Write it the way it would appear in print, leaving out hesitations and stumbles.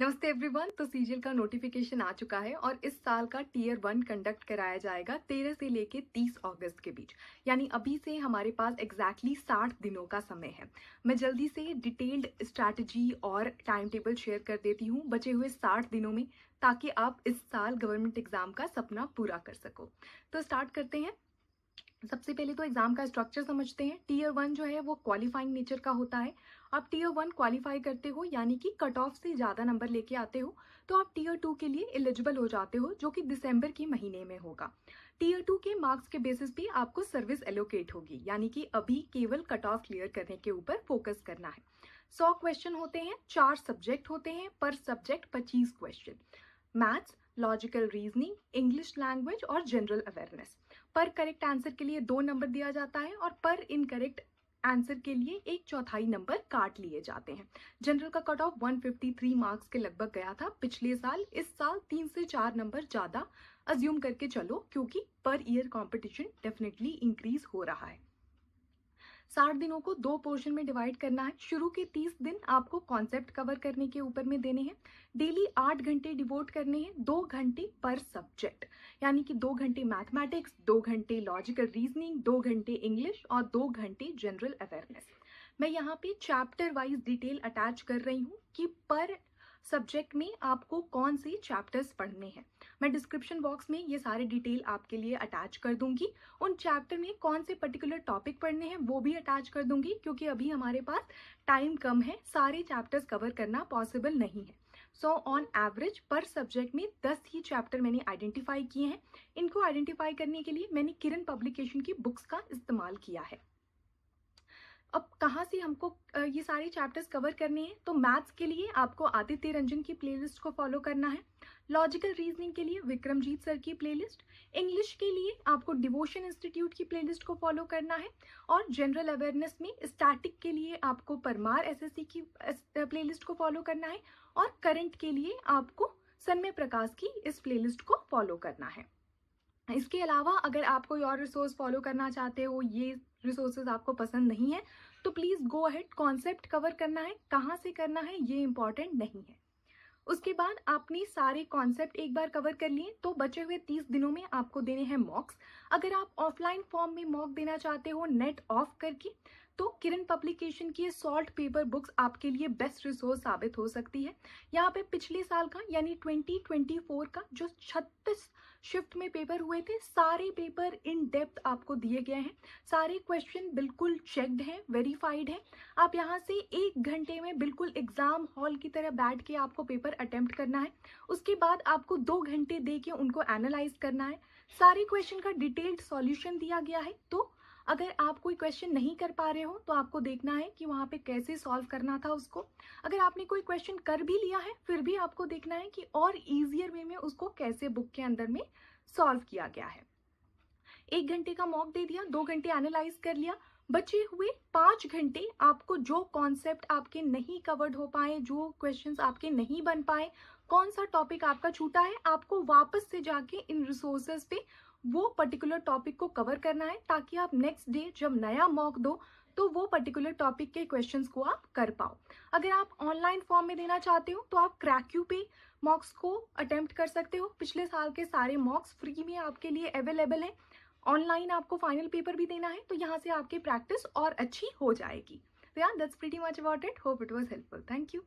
नमस्ते एवरीवन। तो सीजीएल का नोटिफिकेशन आ चुका है और इस साल का टीयर 1 कंडक्ट कराया जाएगा 13 से लेके 30 अगस्त के बीच। यानी अभी से हमारे पास एग्जैक्टली 60 दिनों का समय है। मैं जल्दी से डिटेल्ड स्ट्रैटेजी और टाइम टेबल शेयर कर देती हूँ बचे हुए 60 दिनों में, ताकि आप इस साल गवर्नमेंट एग्जाम का सपना पूरा कर सको। तो स्टार्ट करते हैं। सबसे पहले तो एग्जाम का स्ट्रक्चर समझते हैं। टीयर 1 जो है वो क्वालिफाइंग नेचर का होता है। आप टीयर 1 क्वालिफाई करते हो यानी कि कट ऑफ से ज़्यादा नंबर लेके आते हो तो आप टीयर 2 के लिए एलिजिबल हो जाते हो, जो कि दिसंबर के महीने में होगा। टीयर 2 के मार्क्स के बेसिस पे आपको सर्विस एलोकेट होगी, यानी कि अभी केवल कट ऑफ क्लियर करने के ऊपर फोकस करना है। 100 क्वेश्चन होते हैं, 4 सब्जेक्ट होते हैं, पर subject 25 question. Maths, logical reasoning, English language और जनरल अवेयरनेस। पर करेक्ट आंसर के लिए 2 नंबर दिया जाता है और पर इनकरेक्ट आंसर के लिए 1/4 नंबर काट लिए जाते हैं। जनरल का कट ऑफ 153 मार्क्स के लगभग गया था पिछले साल। इस साल 3 से 4 नंबर ज़्यादा अज्यूम करके चलो, क्योंकि per year competition definitely increase हो रहा है। 60 दिनों को 2 पोर्शन में डिवाइड करना है। शुरू के 30 दिन आपको कॉन्सेप्ट कवर करने के ऊपर में देने हैं। डेली 8 घंटे डिवोट करने हैं, 2 घंटे पर सब्जेक्ट, यानी कि 2 घंटे मैथमेटिक्स, 2 घंटे लॉजिकल रीजनिंग, 2 घंटे इंग्लिश और 2 घंटे जनरल अवेयरनेस। मैं यहाँ पे चैप्टर वाइज डिटेल अटैच कर रही हूँ कि पर सब्जेक्ट में आपको कौन से चैप्टर्स पढ़ने हैं। मैं डिस्क्रिप्शन बॉक्स में ये सारे डिटेल आपके लिए अटैच कर दूंगी। उन चैप्टर में कौन से पर्टिकुलर टॉपिक पढ़ने हैं वो भी अटैच कर दूंगी, क्योंकि अभी हमारे पास टाइम कम है, सारे चैप्टर्स कवर करना पॉसिबल नहीं है। सो ऑन एवरेज पर सब्जेक्ट में 10 ही चैप्टर मैंने आइडेंटिफाई किए हैं। इनको आइडेंटिफाई करने के लिए मैंने किरण पब्लिकेशन की बुक्स का इस्तेमाल किया है। अब कहाँ से हमको ये सारे चैप्टर्स कवर करने हैं, तो मैथ्स के लिए आपको आदित्य रंजन की प्लेलिस्ट को फॉलो करना है। लॉजिकल रीजनिंग के लिए विक्रमजीत सर की प्लेलिस्ट। इंग्लिश के लिए आपको डिवोशन इंस्टीट्यूट की प्लेलिस्ट को फॉलो करना है। और जनरल अवेयरनेस में स्टैटिक के लिए आपको परमार एसएससी की प्लेलिस्ट को फॉलो करना है। और करंट के लिए आपको सन्मय प्रकाश की इस प्लेलिस्ट को फॉलो करना है। इसके अलावा अगर आप कोई और रिसोर्स फॉलो करना चाहते हो, ये रिसोर्सेज आपको पसंद नहीं है, तो please go ahead. Concept cover करना है, कहाँ से करना है ये इंपॉर्टेंट नहीं है। उसके बाद आपने सारे कॉन्सेप्ट एक बार कवर कर लिए, तो बचे हुए 30 दिनों में आपको देने हैं मॉक्स। अगर आप ऑफलाइन फॉर्म में मॉक देना चाहते हो नेट ऑफ करके, तो किरण पब्लिकेशन की सॉल्ट पेपर बुक्स आपके लिए बेस्ट रिसोर्स साबित हो सकती है। यहाँ पे पिछले साल का यानी 2024 का जो 36 शिफ्ट में पेपर हुए थे, सारे पेपर इन डेप्थ आपको दिए गए हैं। सारे क्वेश्चन बिल्कुल चेक्ड हैं, वेरीफाइड हैं। आप यहाँ से 1 घंटे में बिल्कुल एग्जाम हॉल की तरह बैठ के आपको पेपर अटेम्प्ट करना है। उसके बाद आपको 2 घंटे दे के उनको एनालाइज करना है। सारे क्वेश्चन का डिटेल्ड सॉल्यूशन दिया गया है। तो अगर आप कोई क्वेश्चन नहीं कर पा रहे हो तो आपको देखना है कि वहाँ पे कैसे सॉल्व करना था उसको। अगर आपने कोई क्वेश्चन कर भी लिया है, फिर भी आपको देखना है कि और ईजियर वे में उसको कैसे बुक के अंदर में सॉल्व किया गया है। 1 घंटे का मॉक दे दिया, 2 घंटे एनालाइज कर लिया। बचे हुए 5 घंटे आपको जो कॉन्सेप्ट आपके नहीं कवर्ड हो पाए, जो क्वेश्चंस आपके नहीं बन पाए, कौन सा टॉपिक आपका छूटा है, आपको वापस से जाके इन रिसोर्सेज पे वो पर्टिकुलर टॉपिक को कवर करना है, ताकि आप नेक्स्ट डे जब नया मॉक दो तो वो पर्टिकुलर टॉपिक के क्वेश्चंस को आप कर पाओ। अगर आप ऑनलाइन फॉर्म में देना चाहते हो तो आप क्रैक्यू पे मॉक्स को अटेम्प्ट कर सकते हो। पिछले साल के सारे मॉक्स फ्री में आपके लिए अवेलेबल हैं। ऑनलाइन आपको फाइनल पेपर भी देना है, तो यहाँ से आपकी प्रैक्टिस और अच्छी हो जाएगी। तो यार that's pretty much about it. Hope it was helpful. Thank you.